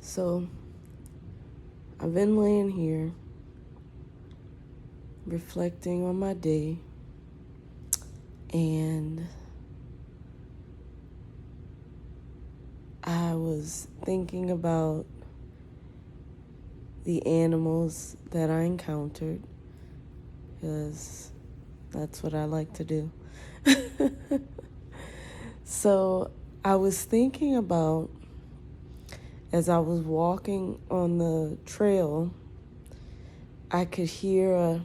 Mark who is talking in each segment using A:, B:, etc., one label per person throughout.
A: So I've been laying here reflecting on my day, and I was thinking about the animals that I encountered, because that's what I like to do. So I was thinking about, as I was walking on the trail, I could hear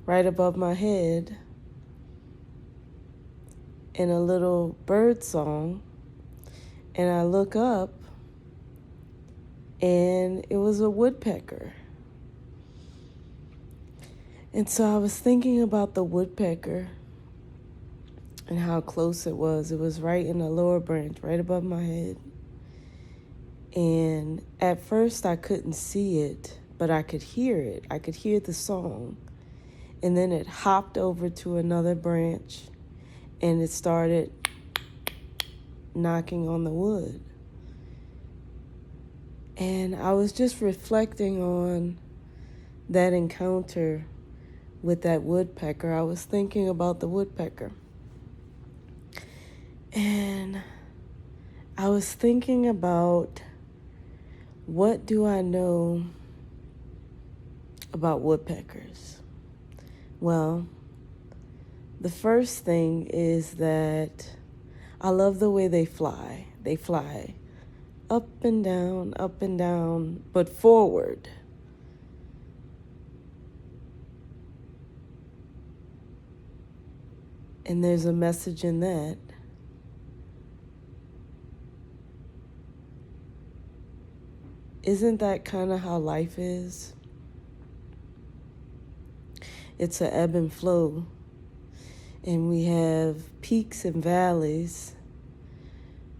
A: right above my head in a little bird song, and I look up and it was a woodpecker. And so I was thinking about the woodpecker and how close it was. It was right in the lower branch, right above my head. And at first I couldn't see it, but I could hear it. I could hear the song. And then it hopped over to another branch and it started knocking on the wood. And I was just reflecting on that encounter with that woodpecker. I was thinking about the woodpecker. And I was thinking about, what do I know about woodpeckers? Well, the first thing is that I love the way they fly. They fly up and down, but forward. And there's a message in that. Isn't that kind of how life is? It's an ebb and flow. And we have peaks and valleys,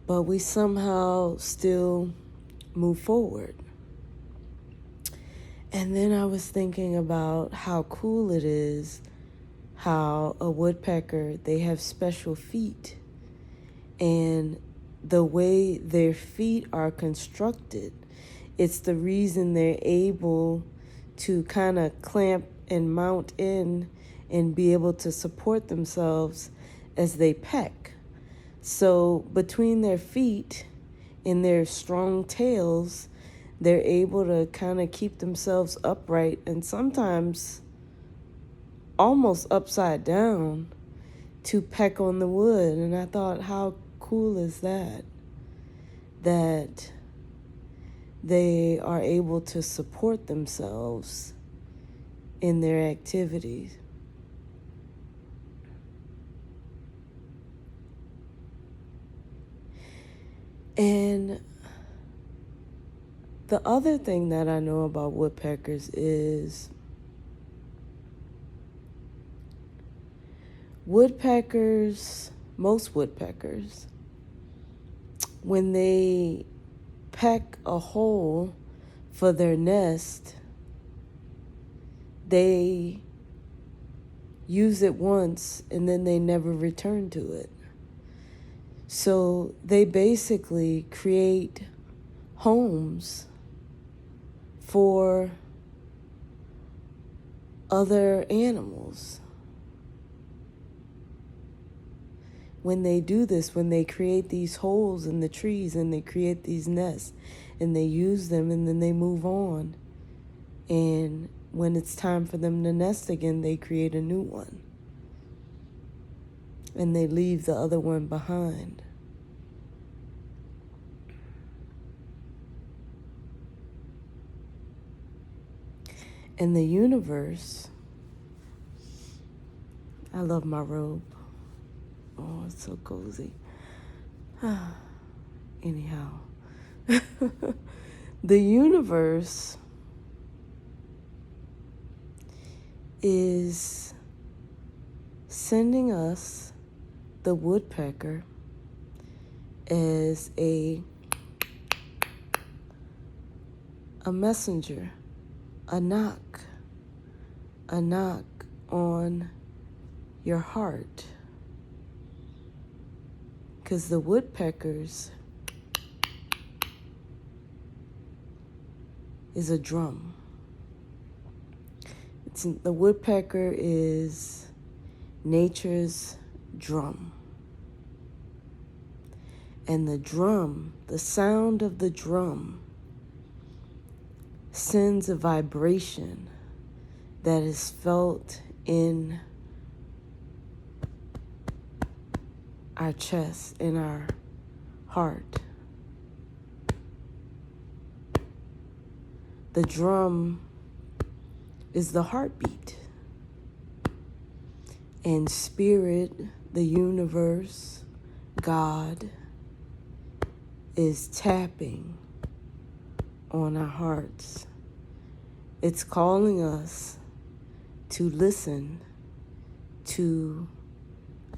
A: but we somehow still move forward. And then I was thinking about how cool it is how a woodpecker, they have special feet. And the way their feet are constructed, it's the reason they're able to kind of clamp and mount in and be able to support themselves as they peck. So between their feet and their strong tails, they're able to kind of keep themselves upright and sometimes almost upside down to peck on the wood. And I thought, how cool is that? That they are able to support themselves in their activities. And the other thing that I know about woodpeckers is most woodpeckers, when they peck a hole for their nest, they use it once and then they never return to it. So they basically create homes for other animals. When they do this, when they create these holes in the trees and they create these nests and they use them and then they move on. And when it's time for them to nest again, they create a new one. And they leave the other one behind. And the universe, I love my robe. Oh, it's so cozy. Anyhow, the universe is sending us the woodpecker as a messenger, a knock on your heart. Because the woodpeckers, is a drum. The woodpecker is nature's drum. And the drum, the sound of the drum, sends a vibration that is felt in our chest, in our heart. The drum is the heartbeat. And spirit, the universe, God, is tapping on our hearts. It's calling us to listen to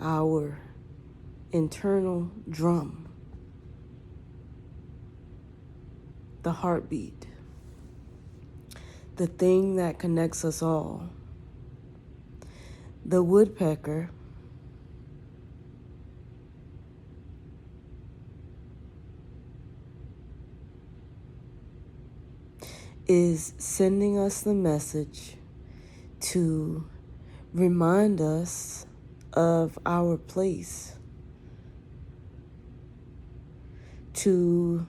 A: our internal drum, the heartbeat, the thing that connects us all. The woodpecker is sending us the message to remind us of our place, to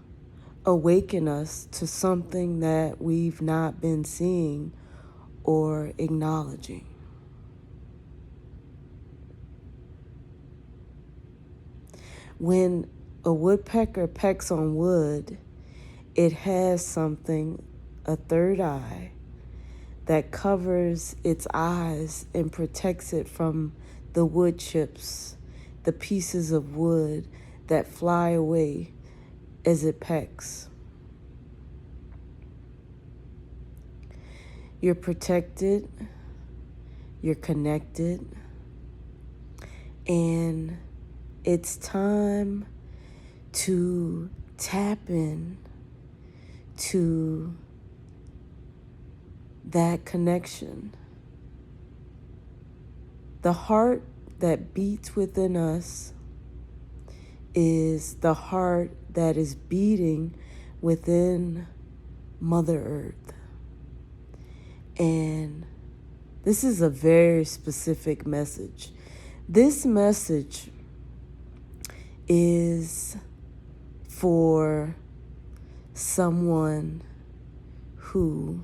A: awaken us to something that we've not been seeing or acknowledging. When a woodpecker pecks on wood, it has something, a third eye, that covers its eyes and protects it from the wood chips, the pieces of wood that fly away as it pecks. You're protected, you're connected, and it's time to tap in to that connection. The heart that beats within us is the heart that is beating within Mother Earth. And this is a very specific message. This message is for someone who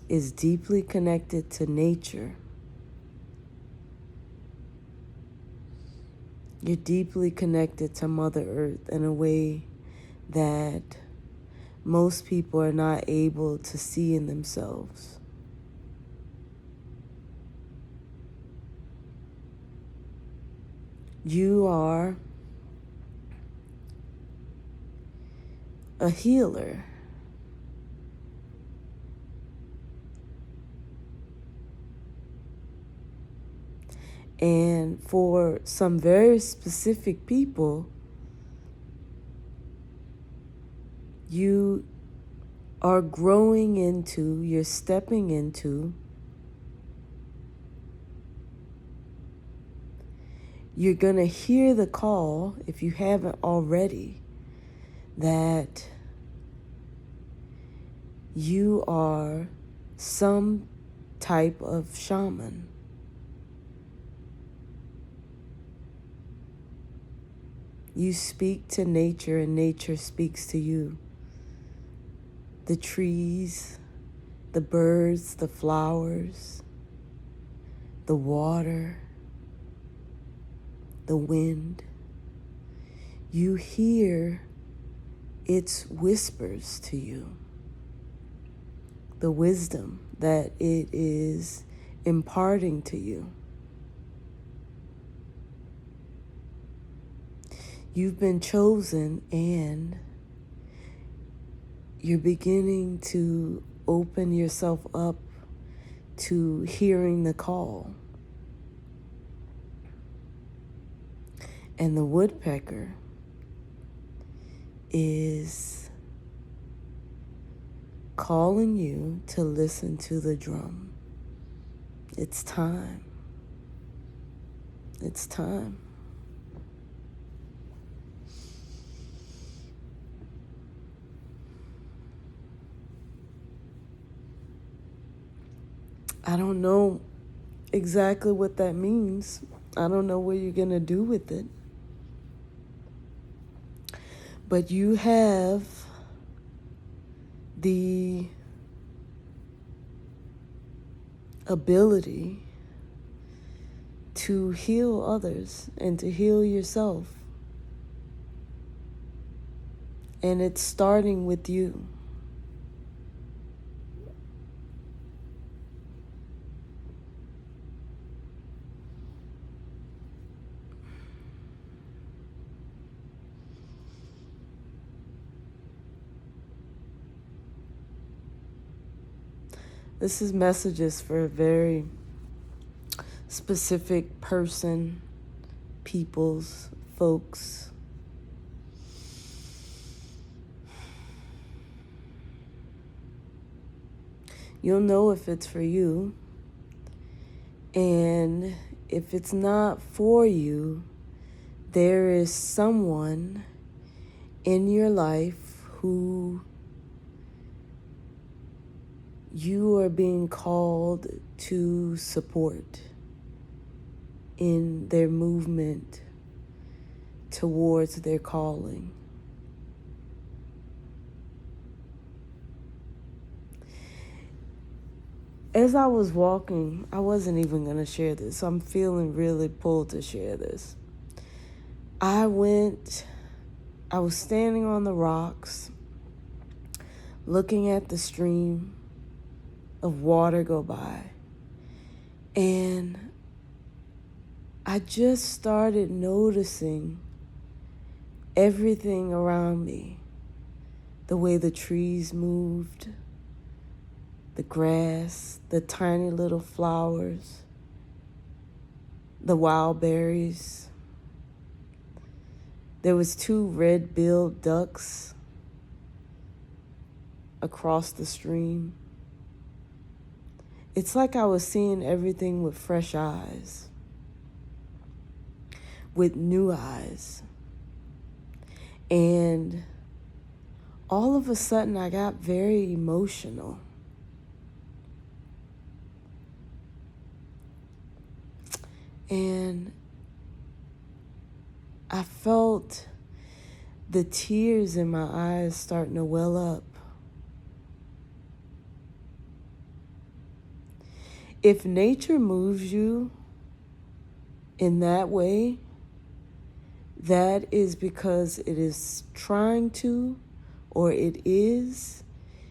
A: is deeply connected to nature. You're deeply connected to Mother Earth in a way that most people are not able to see in themselves. You are a healer. And for some very specific people, you are growing into, you're stepping into, you're going to hear the call, if you haven't already, that you are some type of shaman. You speak to nature and nature speaks to you. The trees, the birds, the flowers, the water, the wind. You hear its whispers to you. The wisdom that it is imparting to you. You've been chosen and you're beginning to open yourself up to hearing the call. And the woodpecker is calling you to listen to the drum. It's time. It's time. I don't know exactly what that means. I don't know what you're going to do with it. But you have the ability to heal others and to heal yourself. And it's starting with you. This is messages for a very specific person, peoples, folks. You'll know if it's for you. And if it's not for you, there is someone in your life who you are being called to support in their movement towards their calling. As I was walking, I wasn't even going to share this, so I'm feeling really pulled to share this. I was standing on the rocks, looking at the stream of water go by, and I just started noticing everything around me, the way the trees moved, the grass, the tiny little flowers, the wild berries. There was 2 red-billed ducks across the stream. It's like I was seeing everything with fresh eyes, with new eyes. And all of a sudden, I got very emotional. And I felt the tears in my eyes starting to well up. If nature moves you in that way, that is because it is trying to, or it is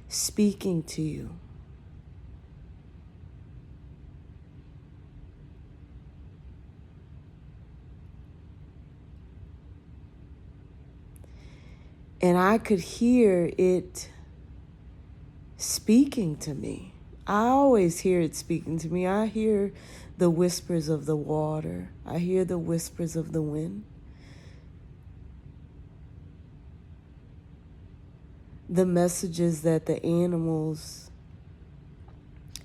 A: speaking to you. And I could hear it speaking to me. I always hear it speaking to me. I hear the whispers of the water. I hear the whispers of the wind. The messages that the animals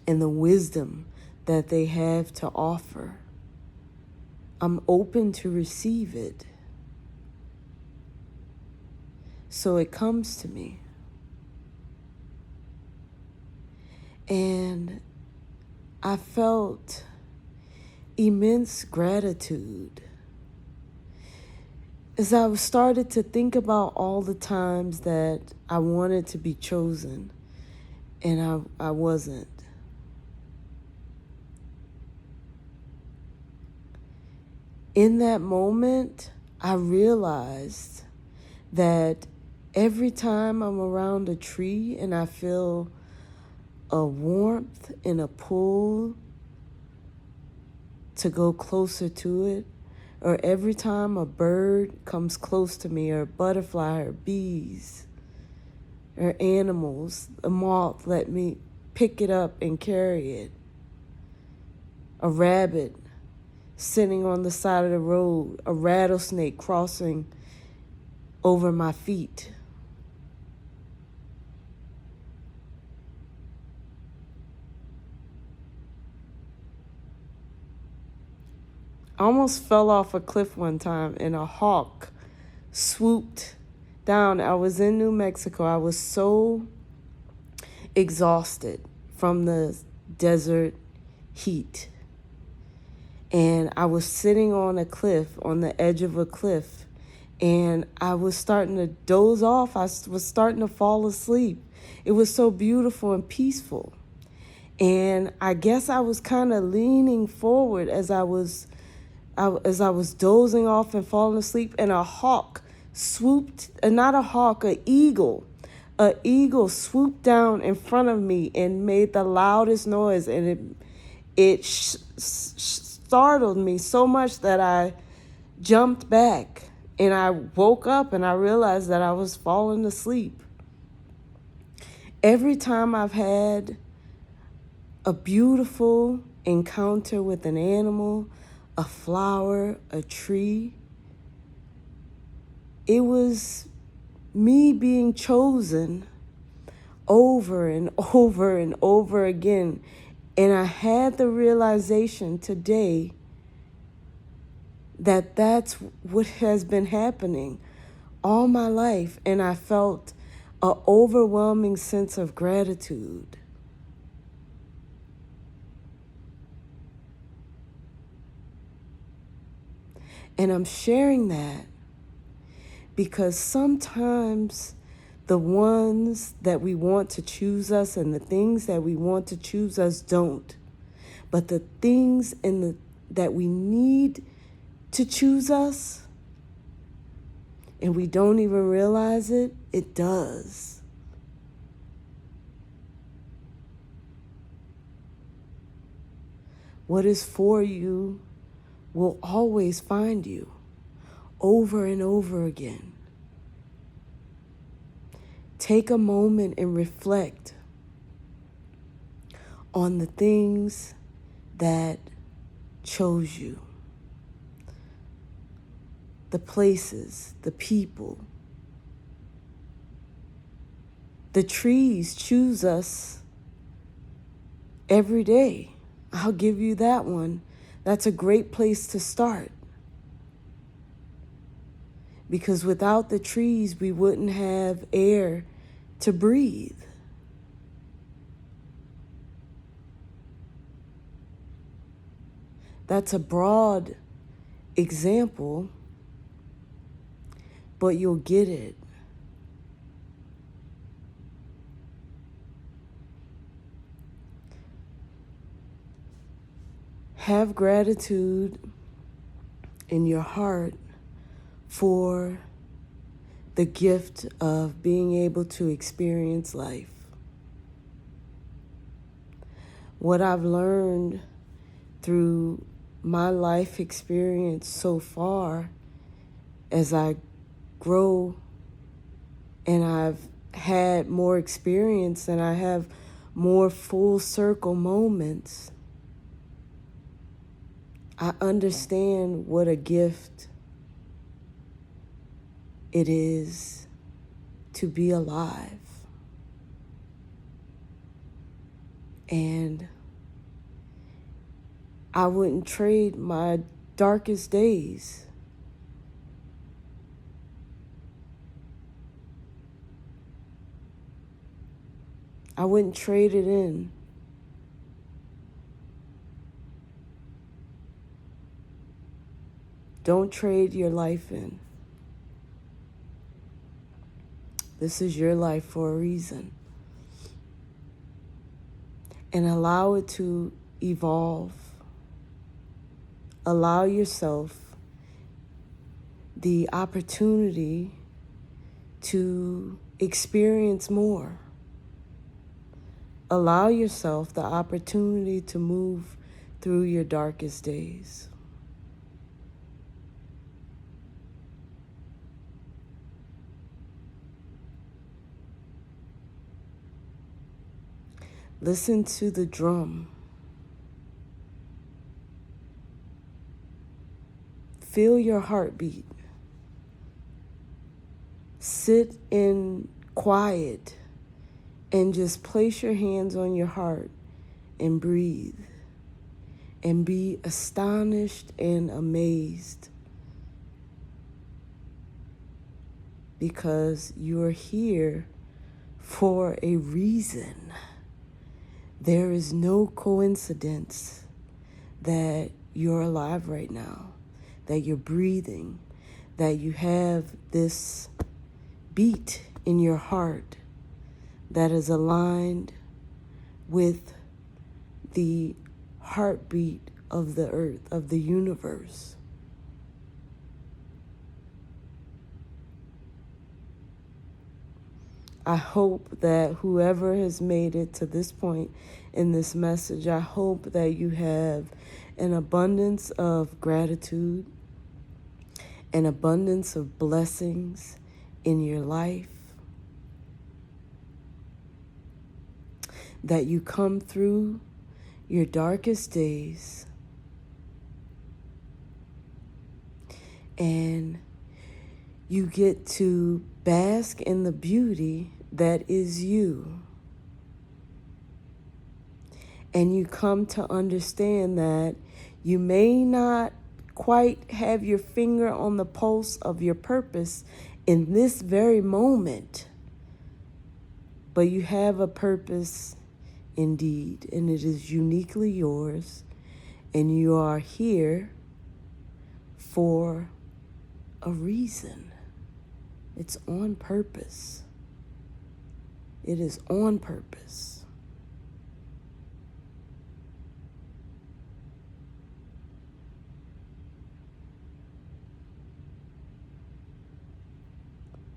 A: and the wisdom that they have to offer. I'm open to receive it. So it comes to me. And I felt immense gratitude as I started to think about all the times that I wanted to be chosen and I wasn't. In that moment, I realized that every time I'm around a tree and I feel a warmth and a pull to go closer to it, or every time a bird comes close to me, or a butterfly, or bees, or animals, a moth, let me pick it up and carry it. A rabbit sitting on the side of the road, a rattlesnake crossing over my feet. I almost fell off a cliff one time and a hawk swooped down. I was in New Mexico. I was so exhausted from the desert heat. And I was sitting on a cliff, on the edge of a cliff, and I was starting to doze off. I was starting to fall asleep. It was so beautiful and peaceful. And I guess I was kind of leaning forward as I was dozing off and falling asleep, and a hawk swooped, not a hawk, an eagle swooped down in front of me and made the loudest noise, and it startled me so much that I jumped back, and I woke up and I realized that I was falling asleep. Every time I've had a beautiful encounter with an animal, a flower, a tree, it was me being chosen over and over and over again. And I had the realization today that that's what has been happening all my life. And I felt an overwhelming sense of gratitude. And I'm sharing that because sometimes the ones that we want to choose us and the things that we want to choose us don't. But the things that we need to choose us, and we don't even realize it, it does. What is for you will always find you over and over again. Take a moment and reflect on the things that chose you, the places, the people. The trees choose us every day. I'll give you that one. That's a great place to start. Because without the trees, we wouldn't have air to breathe. That's a broad example, but you'll get it. Have gratitude in your heart for the gift of being able to experience life. What I've learned through my life experience so far, as I grow and I've had more experience and I have more full circle moments, I understand what a gift it is to be alive. And I wouldn't trade my darkest days. I wouldn't trade it in. Don't trade your life in. This is your life for a reason. And allow it to evolve. Allow yourself the opportunity to experience more. Allow yourself the opportunity to move through your darkest days. Listen to the drum. Feel your heartbeat. Sit in quiet and just place your hands on your heart and breathe. And be astonished and amazed. Because you're here for a reason. There is no coincidence that you're alive right now, that you're breathing, that you have this beat in your heart that is aligned with the heartbeat of the earth, of the universe. I hope that whoever has made it to this point in this message, I hope that you have an abundance of gratitude, an abundance of blessings in your life, that you come through your darkest days and you get to bask in the beauty that is you. And you come to understand that you may not quite have your finger on the pulse of your purpose in this very moment, but you have a purpose indeed, and it is uniquely yours, and you are here for a reason. It's on purpose. It is on purpose.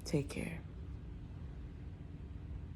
A: Take care.